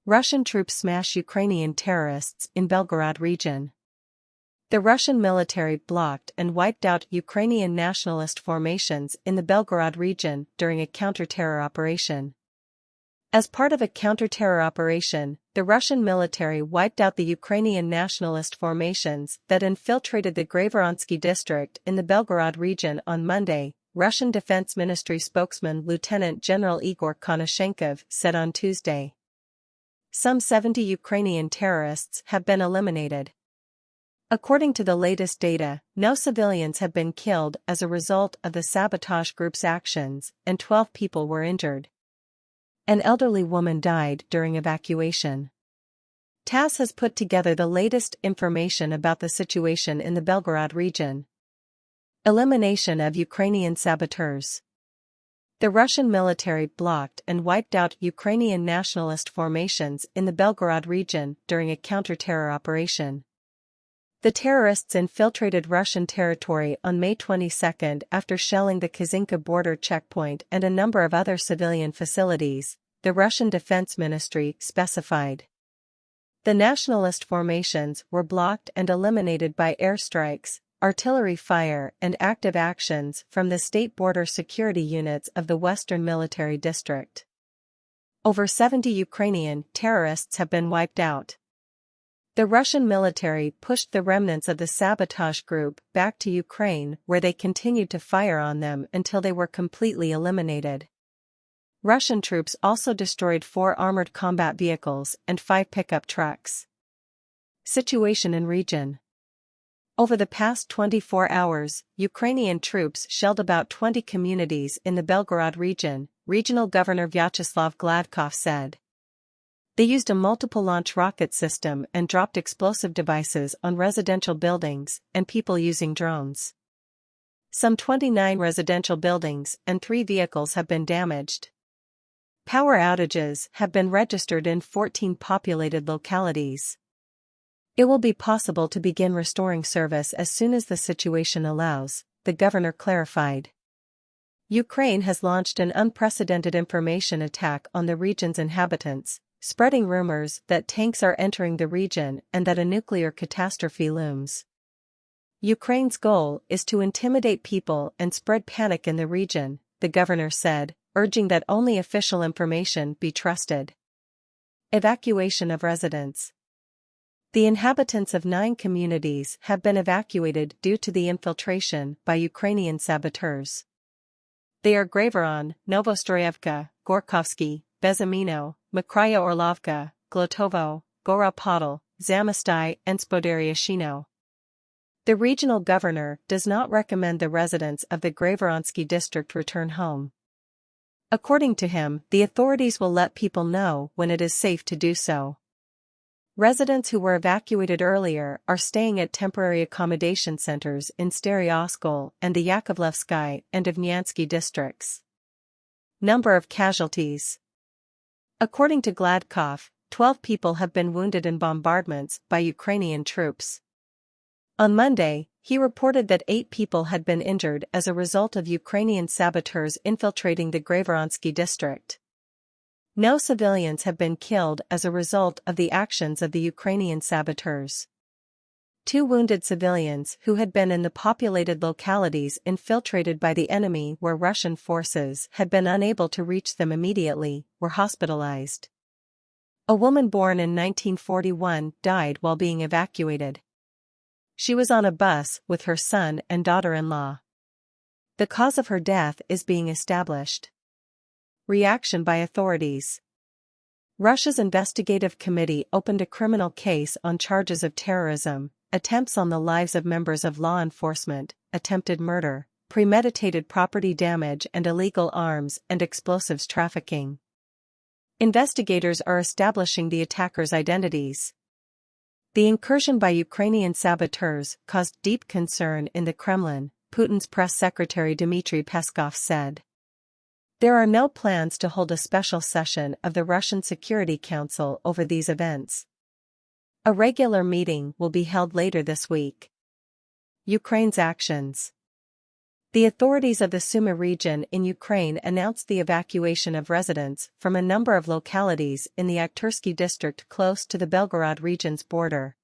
Russian troops smash Ukrainian terrorists in Belgorod region. The Russian military blocked and wiped out Ukrainian nationalist formations in the Belgorod region during a counter-terror operation. As part of a counter-terror operation, the Russian military wiped out the Ukrainian nationalist formations that infiltrated the Graveronsky district in the Belgorod region on Monday, Russian Defense Ministry spokesman Lieutenant General Igor Konashenkov said on Tuesday. Some 70 Ukrainian terrorists have been eliminated. According to the latest data, no civilians have been killed as a result of the sabotage group's actions, and 12 people were injured. An elderly woman died during evacuation. TASS has put together the latest information about the situation in the Belgorod region. Elimination of Ukrainian saboteurs. The Russian military blocked and wiped out Ukrainian nationalist formations in the Belgorod region during a counter-terror operation. The terrorists infiltrated Russian territory on May 22 after shelling the Kazinka border checkpoint and a number of other civilian facilities, the Russian Defense Ministry specified. The nationalist formations were blocked and eliminated by airstrikes, artillery fire and active actions from the state border security units of the Western Military District. Over 70 Ukrainian terrorists have been wiped out. The Russian military pushed the remnants of the sabotage group back to Ukraine, where they continued to fire on them until they were completely eliminated. Russian troops also destroyed 4 armored combat vehicles and 5 pickup trucks. Situation in region. Over the past 24 hours, Ukrainian troops shelled about 20 communities in the Belgorod region, Regional Governor Vyacheslav Gladkov said. They used a multiple-launch rocket system and dropped explosive devices on residential buildings and people using drones. Some 29 residential buildings and 3 vehicles have been damaged. Power outages have been registered in 14 populated localities. It will be possible to begin restoring service as soon as the situation allows, the governor clarified. Ukraine has launched an unprecedented information attack on the region's inhabitants, spreading rumors that tanks are entering the region and that a nuclear catastrophe looms. Ukraine's goal is to intimidate people and spread panic in the region, the governor said, urging that only official information be trusted. Evacuation of residents. The inhabitants of 9 communities have been evacuated due to the infiltration by Ukrainian saboteurs. They are Graveron, Novostroyevka, Gorkovsky, Bezamino, Makraya Orlovka, Glotovo, Gora Podol, Zamastai and Spodaryashino. The regional governor does not recommend the residents of the Graveronsky district return home. According to him, the authorities will let people know when it is safe to do so. Residents who were evacuated earlier are staying at temporary accommodation centers in Staryoskol and the Yakovlevsky and Evnyansky districts. Number of casualties. According to Gladkov, 12 people have been wounded in bombardments by Ukrainian troops. On Monday, he reported that 8 people had been injured as a result of Ukrainian saboteurs infiltrating the Graveronsky district. No civilians have been killed as a result of the actions of the Ukrainian saboteurs. 2 wounded civilians who had been in the populated localities infiltrated by the enemy where Russian forces had been unable to reach them immediately were hospitalized. A woman born in 1941 died while being evacuated. She was on a bus with her son and daughter-in-law. The cause of her death is being established. Reaction by authorities. Russia's investigative committee opened a criminal case on charges of terrorism, attempts on the lives of members of law enforcement, attempted murder, premeditated property damage and illegal arms and explosives trafficking. Investigators are establishing the attackers' identities. The incursion by Ukrainian saboteurs caused deep concern in the Kremlin, Putin's press secretary Dmitry Peskov said. There are no plans to hold a special session of the Russian Security Council over these events. A regular meeting will be held later this week. Ukraine's actions. The authorities of the Sumy region in Ukraine announced the evacuation of residents from a number of localities in the Aktursky district close to the Belgorod region's border.